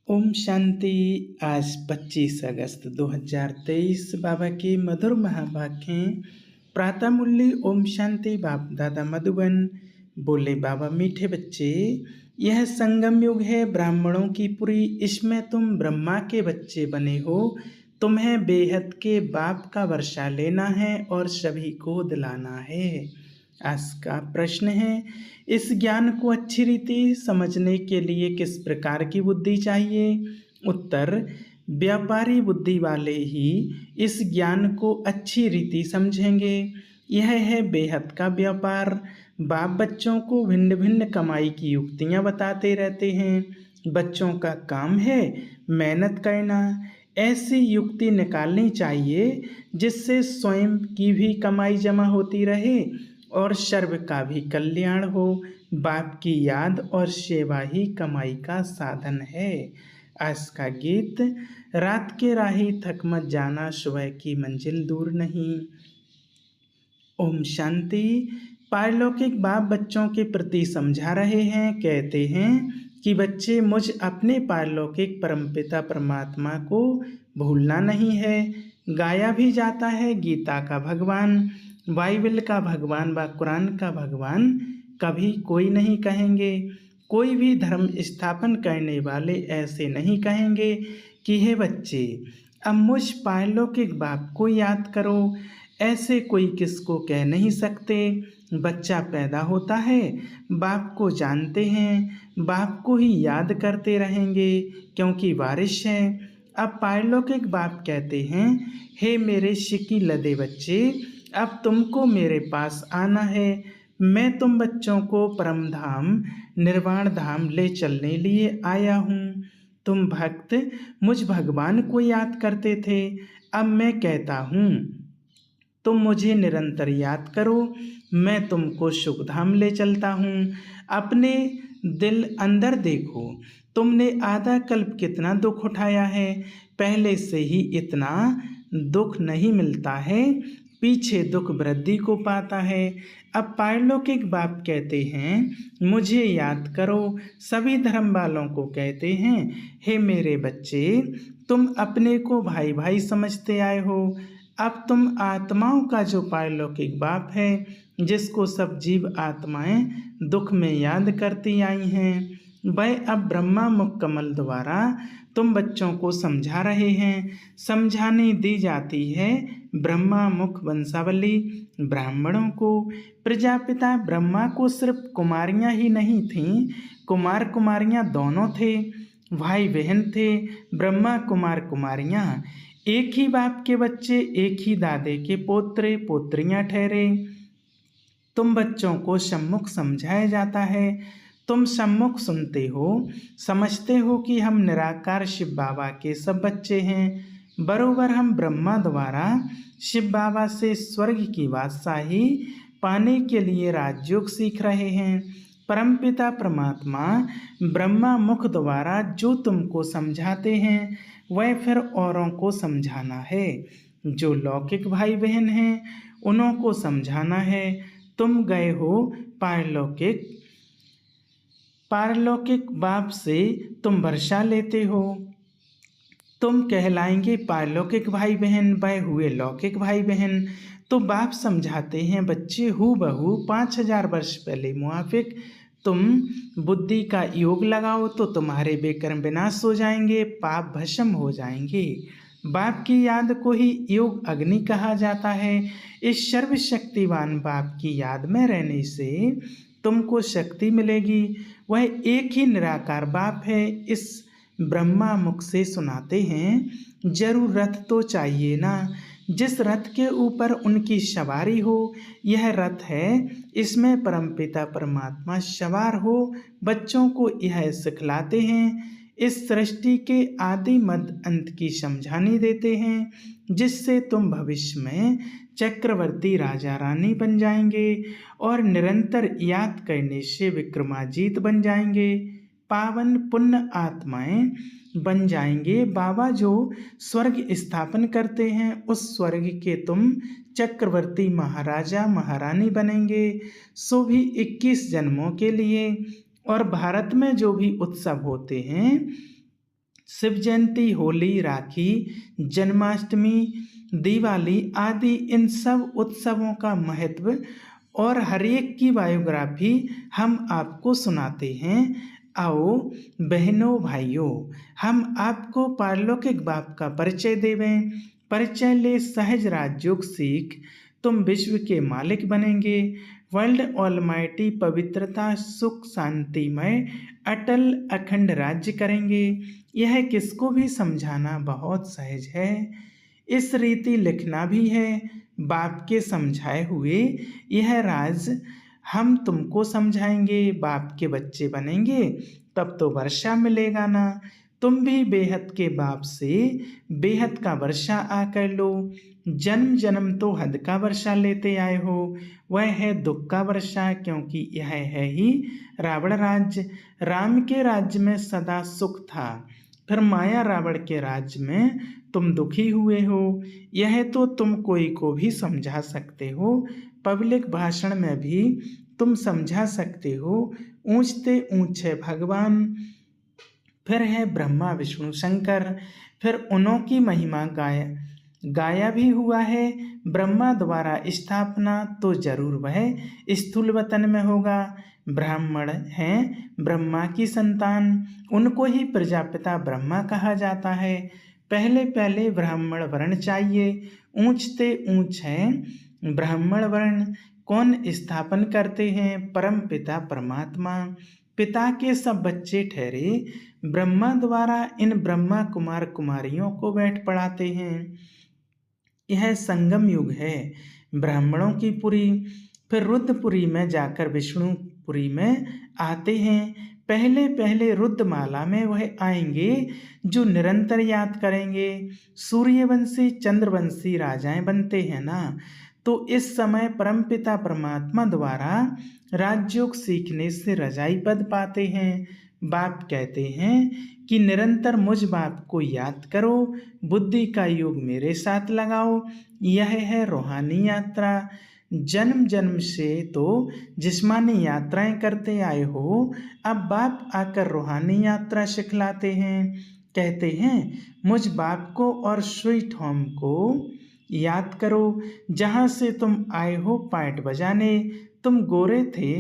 ओम शांति। आज 25 अगस्त 2023 बाबा की मधुर महावाक्यें। प्रातः मुरली ओम शांति। बाप दादा मधुबन। बोले बाबा, मीठे बच्चे, यह संगम युग है ब्राह्मणों की पुरी। इसमें तुम ब्रह्मा के बच्चे बने हो। तुम्हें बेहद के बाप का वर्षा लेना है और सभी को दिलाना है। आज का प्रश्न है, इस ज्ञान को अच्छी रीति समझने के लिए किस प्रकार की बुद्धि चाहिए? उत्तर, व्यापारी बुद्धि वाले ही इस ज्ञान को अच्छी रीति समझेंगे। यह है बेहद का व्यापार। बाप बच्चों को भिन्न भिन्न कमाई की युक्तियां बताते रहते हैं। बच्चों का काम है मेहनत करना। ऐसी युक्ति निकालनी चाहिए जिससे स्वयं की भी कमाई जमा होती रहे और सर्व का भी कल्याण हो। बाप की याद और सेवा ही कमाई का साधन है। आज का गीत, रात के राही थक मत जाना, सुबह की मंजिल दूर नहीं। ओम शांति। पारलौकिक बाप बच्चों के प्रति समझा रहे हैं। कहते हैं कि बच्चे, मुझ अपने पारलौकिक परमपिता परमात्मा को भूलना नहीं है। गाया भी जाता है, गीता का भगवान, बाइबल का भगवान व कुरान का भगवान कभी कोई नहीं कहेंगे। कोई भी धर्म स्थापन करने वाले ऐसे नहीं कहेंगे कि हे बच्चे, अब मुझ पारलौकिक बाप को याद करो। ऐसे कोई किसको कह नहीं सकते। बच्चा पैदा होता है, बाप को जानते हैं, बाप को ही याद करते रहेंगे क्योंकि वारिश है। अब पारलौकिक बाप कहते हैं, हे मेरे शिकी लदे बच्चे, अब तुमको मेरे पास आना है। मैं तुम बच्चों को परम धाम निर्वाण धाम ले चलने लिए आया हूँ। तुम भक्त मुझ भगवान को याद करते थे, अब मैं कहता हूँ तुम मुझे निरंतर याद करो। मैं तुमको सुख धाम ले चलता हूँ। अपने दिल अंदर देखो, तुमने आधा कल्प कितना दुख उठाया है। पहले से ही इतना दुख नहीं मिलता है, पीछे दुख वृद्धि को पाता है। अब पारलौकिक बाप कहते हैं, मुझे याद करो। सभी धर्म वालों को कहते हैं, हे मेरे बच्चे, तुम अपने को भाई भाई समझते आए हो। अब तुम आत्माओं का जो पारलौकिक बाप है, जिसको सब जीव आत्माएं दुख में याद करती आई हैं, वह अब ब्रह्मा मुख कमल द्वारा तुम बच्चों को समझा रहे हैं। समझाने दी जाती है ब्रह्मा मुख वंशावली ब्राह्मणों को। प्रजापिता ब्रह्मा को सिर्फ कुमारियां ही नहीं थीं, कुमार कुमारियां दोनों थे, भाई बहन थे। ब्रह्मा कुमार कुमारियां एक ही बाप के बच्चे, एक ही दादे के पोत्रे पोत्रियां ठहरे। तुम बच्चों को सम्मुख समझाया जाता है। तुम सम्मुख सुनते हो, समझते हो कि हम निराकार शिव बाबा के सब बच्चे हैं। बरोबर हम ब्रह्मा द्वारा शिव बाबा से स्वर्ग की बादशाही पाने के लिए राजयोग सीख रहे हैं। परमपिता परमात्मा ब्रह्मा मुख द्वारा जो तुमको समझाते हैं, वह फिर औरों को समझाना है। जो लौकिक भाई बहन हैं, उन्हों को समझाना है। तुम गए हो पारलौकिक बाप से तुम वर्षा लेते हो। तुम कहलाएंगे पारलौकिक भाई बहन, वह हुए लौकिक भाई बहन। तो बाप समझाते हैं, बच्चे हूबहू 5000 वर्ष पहले मुआफिक तुम बुद्धि का योग लगाओ तो तुम्हारे बेकर्म विनाश हो जाएंगे, पाप भस्म हो जाएंगे। बाप की याद को ही योग अग्नि कहा जाता है। इस सर्वशक्तिवान बाप की याद में रहने से तुमको शक्ति मिलेगी। वह एक ही निराकार बाप है। इस ब्रह्मा मुख से सुनाते हैं, जरूर रथ तो चाहिए ना, जिस रथ के ऊपर उनकी सवारी हो, यह रथ है। इसमें परमपिता परमात्मा सवार हो बच्चों को यह सिखलाते हैं। इस सृष्टि के आदि मध्य अंत की समझानी देते हैं, जिससे तुम भविष्य में चक्रवर्ती राजा रानी बन जाएंगे और निरंतर याद करने से विक्रमाजीत बन जाएंगे, पावन पुण्य आत्माएं बन जाएंगे। बाबा जो स्वर्ग स्थापन करते हैं, उस स्वर्ग के तुम चक्रवर्ती महाराजा महारानी बनेंगे, सो भी 21 जन्मों के लिए। और भारत में जो भी उत्सव होते हैं, शिव जयंती, होली, राखी, जन्माष्टमी, दिवाली आदि इन सब उत्सवों का महत्व और हर एक की बायोग्राफी हम आपको सुनाते हैं। आओ बहनों भाइयों, हम आपको पारलौकिक बाप का परिचय देवें। परिचय ले सहज राजयोग सीख, तुम विश्व के मालिक बनेंगे। वर्ल्ड ऑलमाइटी पवित्रता, सुख, शांतिमय, अटल अखंड राज्य करेंगे। यह किसको भी समझाना बहुत सहज है। इस रीति लिखना भी है। बाप के समझाए हुए यह राज हम तुमको समझाएंगे। बाप के बच्चे बनेंगे तब तो वर्षा मिलेगा ना। तुम भी बेहद के बाप से बेहद का वर्षा आकर लो। जन्म जन्म तो हद का वर्षा लेते आए हो, वह है दुख का वर्षा, क्योंकि यह है ही रावण राज्य। राम के राज्य में सदा सुख था, फिर माया रावण के राज्य में तुम दुखी हुए हो। यह तो तुम कोई को भी समझा सकते हो, पब्लिक भाषण में भी तुम समझा सकते हो। ऊंचते ऊंचे भगवान, फिर है ब्रह्मा विष्णु शंकर, फिर उन्हों की महिमा गाया भी हुआ है। ब्रह्मा द्वारा स्थापना तो जरूर वह स्थूल वतन में होगा। ब्राह्मण हैं ब्रह्मा की संतान, उनको ही प्रजापिता ब्रह्मा कहा जाता है। पहले पहले ब्राह्मण वर्ण चाहिए। ऊंचते ऊंच है ब्राह्मण वर्ण। कौन स्थापन करते हैं? परम पिता परमात्मा। पिता के सब बच्चे ठहरे ब्रह्मा द्वारा इन ब्रह्मा कुमार कुमारियों को बैठ पढ़ाते हैं। यह संगम युग है ब्राह्मणों की पुरी। फिर रुद्रपुरी में जाकर विष्णुपुरी में आते हैं। पहले पहले रुद्रमाला में वह आएंगे जो निरंतर याद करेंगे। सूर्यवंशी चंद्रवंशी राजाएं बनते हैं ना, तो इस समय परमपिता परमात्मा द्वारा राजयोग सीखने से रजाई पद पाते हैं। बाप कहते हैं कि निरंतर मुझ बाप को याद करो, बुद्धि का योग मेरे साथ लगाओ। यह है रूहानी यात्रा। जन्म जन्म से तो जिस्मानी यात्राएं करते आए हो, अब बाप आकर रूहानी यात्रा सिखलाते हैं। कहते हैं मुझ बाप को और स्वीट होम को याद करो, जहाँ से तुम आए हो पाइट बजाने। तुम गोरे थे,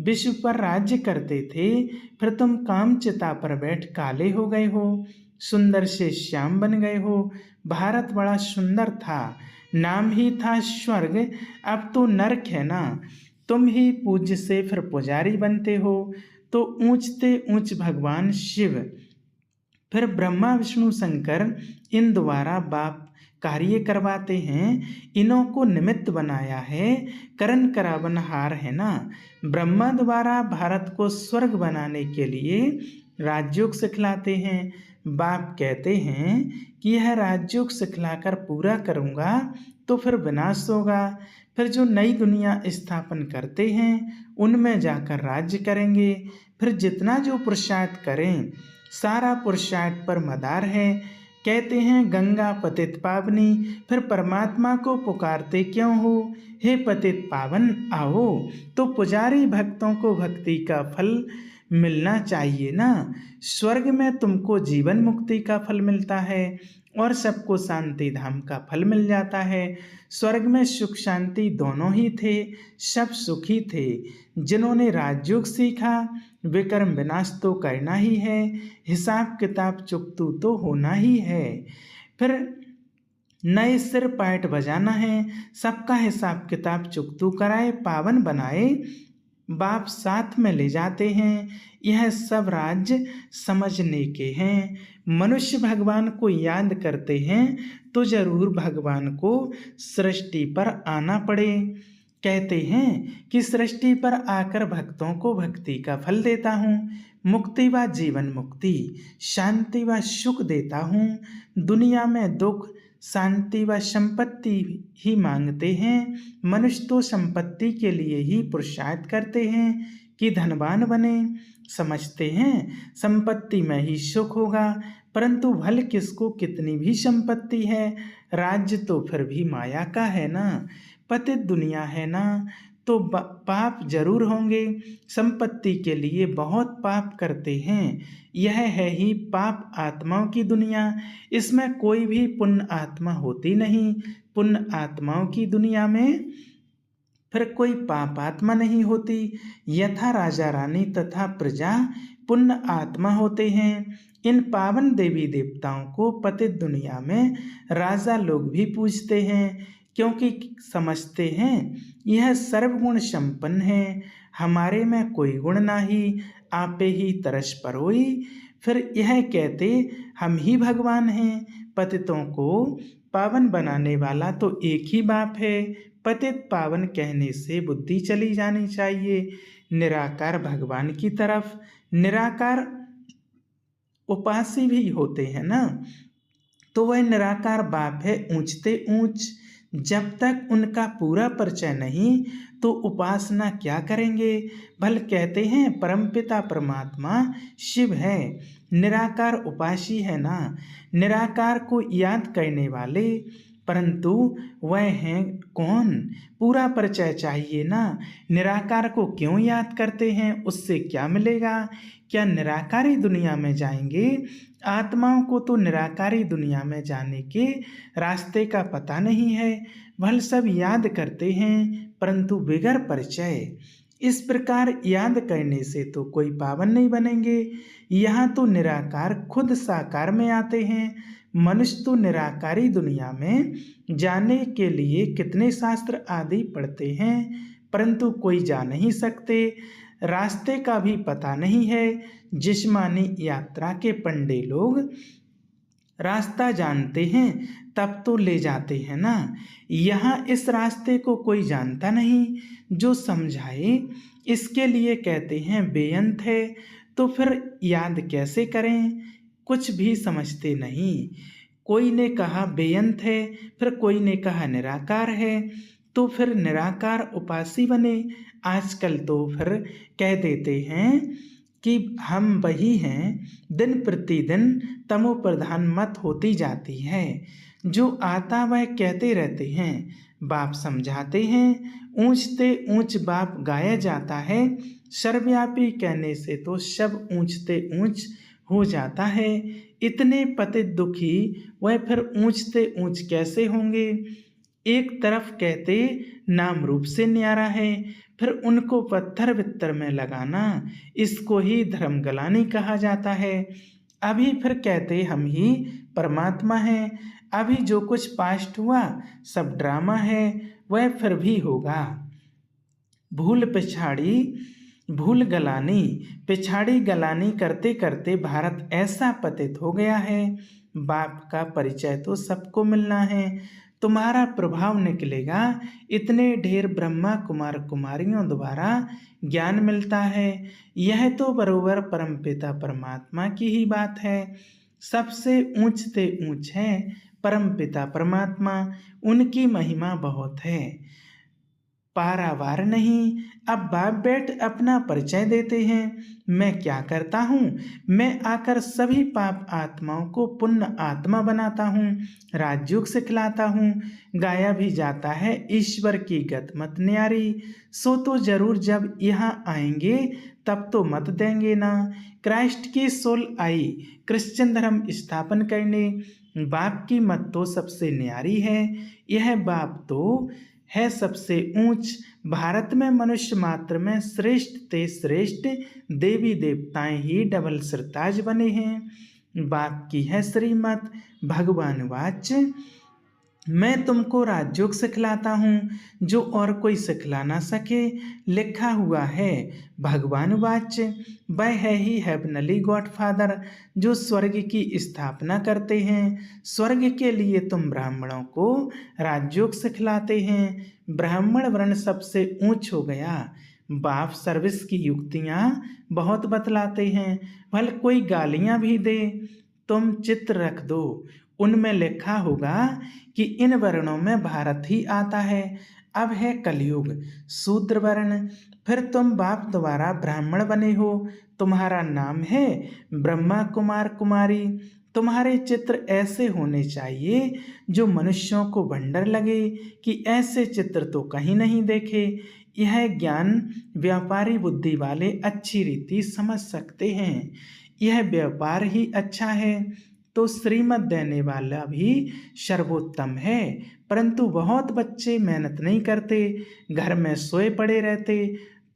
विश्व पर राज्य करते थे, फिर तुम कामचिता पर बैठ काले हो गए हो, सुंदर से श्याम बन गए हो। भारत बड़ा सुंदर था, नाम ही था स्वर्ग, अब तो नरक है ना। तुम ही पूज्य से फिर पुजारी बनते हो, तो ऊंचते ऊंच भगवान शिव, फिर ब्रह्मा विष्णु शंकर इन द्वारा बाप कार्य करवाते हैं। इन्हों को निमित्त बनाया है, करण करावनहार है ना। ब्रह्मा द्वारा भारत को स्वर्ग बनाने के लिए राजयोग सिखलाते हैं। बाप कहते हैं कि यह राजयोग सिखलाकर पूरा करूँगा तो फिर विनाश होगा। फिर जो नई दुनिया स्थापन करते हैं उनमें जाकर राज्य करेंगे। फिर जितना जो पुरुषार्थ करें सारा पुरुषार्थ पर मदार है। कहते हैं गंगा पतित पावनी, फिर परमात्मा को पुकारते क्यों हो? हे पतित पावन आओ। तो पुजारी भक्तों को भक्ति का फल मिलना चाहिए ना। स्वर्ग में तुमको जीवन मुक्ति का फल मिलता है और सबको शांति धाम का फल मिल जाता है। स्वर्ग में सुख शांति दोनों ही थे, सब सुखी थे। जिन्होंने राजयोग सीखा विक्रम विनाश तो करना ही है, हिसाब किताब चुकतू तो होना ही है। फिर नए सिर पाठ बजाना है, सबका हिसाब किताब चुकतू कराए, पावन बनाए, बाप साथ में ले जाते हैं। यह सब राज्य समझने के हैं। मनुष्य भगवान को याद करते हैं तो जरूर भगवान को सृष्टि पर आना पड़े। कहते हैं कि सृष्टि पर आकर भक्तों को भक्ति का फल देता हूँ, मुक्ति व जीवन मुक्ति, शांति व सुख देता हूँ। दुनिया में दुख शांति व संपत्ति ही मांगते हैं। मनुष्य तो संपत्ति के लिए ही पुरुषार्थ करते हैं कि धनवान बने। समझते हैं संपत्ति में ही सुख होगा, परंतु भल किसको कितनी भी संपत्ति है, राज्य तो फिर भी माया का है ना, पतित दुनिया है ना। तो पाप जरूर होंगे। संपत्ति के लिए बहुत पाप करते हैं। यह है ही पाप आत्माओं की दुनिया। इसमें कोई भी पुण्य आत्मा होती नहीं। पुण्य आत्माओं की दुनिया में फिर कोई पाप आत्मा नहीं होती। यथा राजा रानी तथा प्रजा पुण्य आत्मा होते हैं। इन पावन देवी देवताओं को पतित दुनिया में राजा लोग भी पूजते हैं, क्योंकि समझते हैं यह सर्वगुण संपन्न है। हमारे में कोई गुण नाही, आपे ही तरस परोई। फिर यह कहते हम ही भगवान हैं। पतितों को पावन बनाने वाला तो एक ही बाप है। पतित पावन कहने से बुद्धि चली जानी चाहिए निराकार भगवान की तरफ। निराकार उपासी भी होते हैं ना, तो वह निराकार बाप है ऊंचते ऊंच। जब तक उनका पूरा परिचय नहीं तो उपासना क्या करेंगे। भल कहते हैं परमपिता परमात्मा शिव है, निराकार उपासी है ना। निराकार को याद करने वाले, परंतु वह हैं कौन, पूरा परिचय चाहिए ना। निराकार को क्यों याद करते हैं, उससे क्या मिलेगा। क्या निराकारी दुनिया में जाएंगे। आत्माओं को तो निराकारी दुनिया में जाने के रास्ते का पता नहीं है। भल सब याद करते हैं परंतु बिगर परिचय। इस प्रकार याद करने से तो कोई पावन नहीं बनेंगे। यहाँ तो निराकार खुद साकार में आते हैं। मनुष्य तो निराकारी दुनिया में जाने के लिए कितने शास्त्र आदि पढ़ते हैं, परंतु कोई जा नहीं सकते। रास्ते का भी पता नहीं है। जिस्मानी यात्रा के पंडे लोग रास्ता जानते हैं तब तो ले जाते हैं ना। यहाँ इस रास्ते को कोई जानता नहीं जो समझाए। इसके लिए कहते हैं बेअंत है। तो फिर याद कैसे करें, कुछ भी समझते नहीं। कोई ने कहा बेअंत है, फिर कोई ने कहा निराकार है, तो फिर निराकार उपासी बने। आजकल तो फिर कह देते हैं कि हम वही हैं। दिन प्रतिदिन तमो प्रधान मत होती जाती है। जो आता वह कहते रहते हैं, बाप समझाते हैं। ऊंचते ऊंच बाप गाया जाता है। सर्वव्यापी कहने से तो सब ऊंचते ऊंच हो जाता है। इतने पतित दुखी वह फिर ऊंचते ऊंच कैसे होंगे। एक तरफ कहते नाम रूप से न्यारा है, फिर उनको पत्थर वित्तर में लगाना, इसको ही धर्म गलानी कहा जाता है। अभी फिर कहते हम ही परमात्मा हैं। अभी जो कुछ पास्ट हुआ सब ड्रामा है, वह फिर भी होगा। भूल गलानी पिछाड़ी गलानी करते करते भारत ऐसा पतित हो गया है। बाप का परिचय तो सबको मिलना है। तुम्हारा प्रभाव निकलेगा। इतने ढेर ब्रह्मा कुमार कुमारियों द्वारा ज्ञान मिलता है। यह तो बरोबर परमपिता परमात्मा की ही बात है। सबसे ऊंचते ऊंच है परमपिता परमात्मा। उनकी महिमा बहुत है, पारावार नहीं। अब बाप बेट अपना परिचय देते हैं। मैं क्या करता हूँ, मैं आकर सभी पाप आत्माओं को पुण्य आत्मा बनाता हूँ, राजयोग सिखलाता हूँ। गाया भी जाता है ईश्वर की गत मत न्यारी। सो तो जरूर जब यहाँ आएंगे तब तो मत देंगे ना। क्राइस्ट की सोल आई क्रिश्चियन धर्म स्थापन करने। बाप की मत तो सबसे न्यारी है। यह बाप तो है सबसे ऊंच। भारत में मनुष्य मात्र में श्रेष्ठ ते श्रेष्ठ देवी देवताएं ही डबल सरताज बने हैं। बाप की है श्रीमत। भगवान वाच मैं तुमको राजयोग सिखलाता हूँ जो और कोई सिखला ना सके। लिखा हुआ है भगवान वाच्य वह है ही हेवनली गॉडफादर जो स्वर्ग की स्थापना करते हैं। स्वर्ग के लिए तुम ब्राह्मणों को राजयोग सिखलाते हैं। ब्राह्मण वर्ण सबसे ऊंच हो गया। बाप सर्विस की युक्तियाँ बहुत बतलाते हैं। भले कोई गालियाँ भी दे, तुम चित्र रख दो, उनमें लिखा होगा कि इन वर्णों में भारत ही आता है। अब है कलयुग शूद्र वर्ण। फिर तुम बाप द्वारा ब्राह्मण बने हो। तुम्हारा नाम है ब्रह्मा कुमार कुमारी। तुम्हारे चित्र ऐसे होने चाहिए जो मनुष्यों को भंडर लगे कि ऐसे चित्र तो कहीं नहीं देखे। यह ज्ञान व्यापारी बुद्धि वाले अच्छी रीति समझ सकते हैं। यह व्यापार ही अच्छा है तो श्रीमत देने वाला भी सर्वोत्तम है। परंतु बहुत बच्चे मेहनत नहीं करते, घर में सोए पड़े रहते,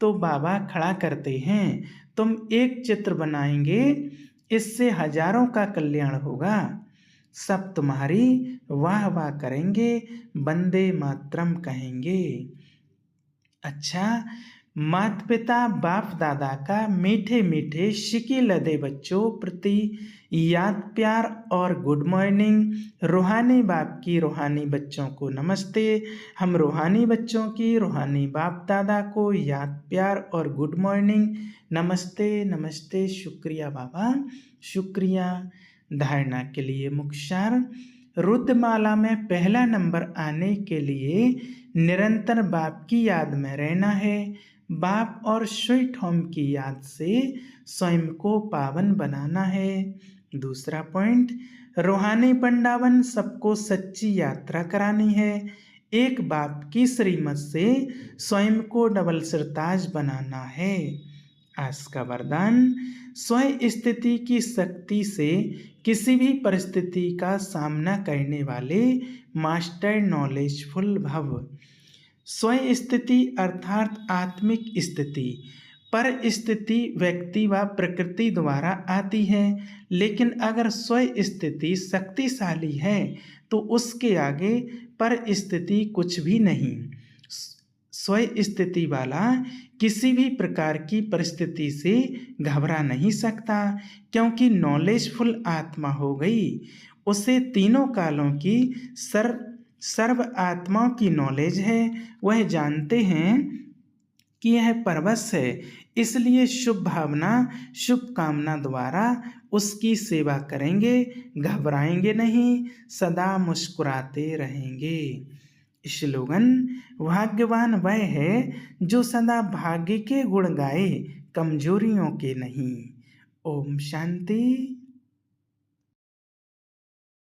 तो बाबा खड़ा करते हैं, तुम एक चित्र बनाएंगे, इससे हजारों का कल्याण होगा। सब तुम्हारी वाह वाह करेंगे, वंदे मातरम कहेंगे। अच्छा, माता पिता बाप दादा का मीठे मीठे शिकी लदे बच्चों प्रति याद प्यार और गुड मॉर्निंग। रूहानी बाप की रूहानी बच्चों को नमस्ते। हम रूहानी बच्चों की रूहानी बाप दादा को याद प्यार और गुड मॉर्निंग। नमस्ते नमस्ते, शुक्रिया बाबा, शुक्रिया। धारणा के लिए मुख्य सार, रुद्रमाला में पहला नंबर आने के लिए निरंतर बाप की याद में रहना है। बाप और स्वीट होम की याद से स्वयं को पावन बनाना है। दूसरा पॉइंट, रूहानी वृंदावन सबको सच्ची यात्रा करानी है। एक बाप की श्रीमत से स्वयं को डबल सरताज बनाना है। आज का वरदान, स्वयं स्थिति की शक्ति से किसी भी परिस्थिति का सामना करने वाले मास्टर नॉलेजफुल भव। स्वयं स्थिति अर्थात आत्मिक स्थिति, पर स्थिति व्यक्ति व प्रकृति द्वारा आती है, लेकिन अगर स्वयं स्थिति शक्तिशाली है तो उसके आगे पर स्थिति कुछ भी नहीं। स्वयं स्थिति वाला किसी भी प्रकार की परिस्थिति से घबरा नहीं सकता, क्योंकि नॉलेजफुल आत्मा हो गई। उसे तीनों कालों की सर्व आत्माओं की नॉलेज है। वह जानते हैं कि यह परवश है, इसलिए शुभ भावना शुभ कामना द्वारा उसकी सेवा करेंगे, घबराएंगे नहीं, सदा मुस्कुराते रहेंगे। स्लोगन, भाग्यवान वह है जो सदा भाग्य के गुण गाए, कमजोरियों के नहीं। ओम शांति।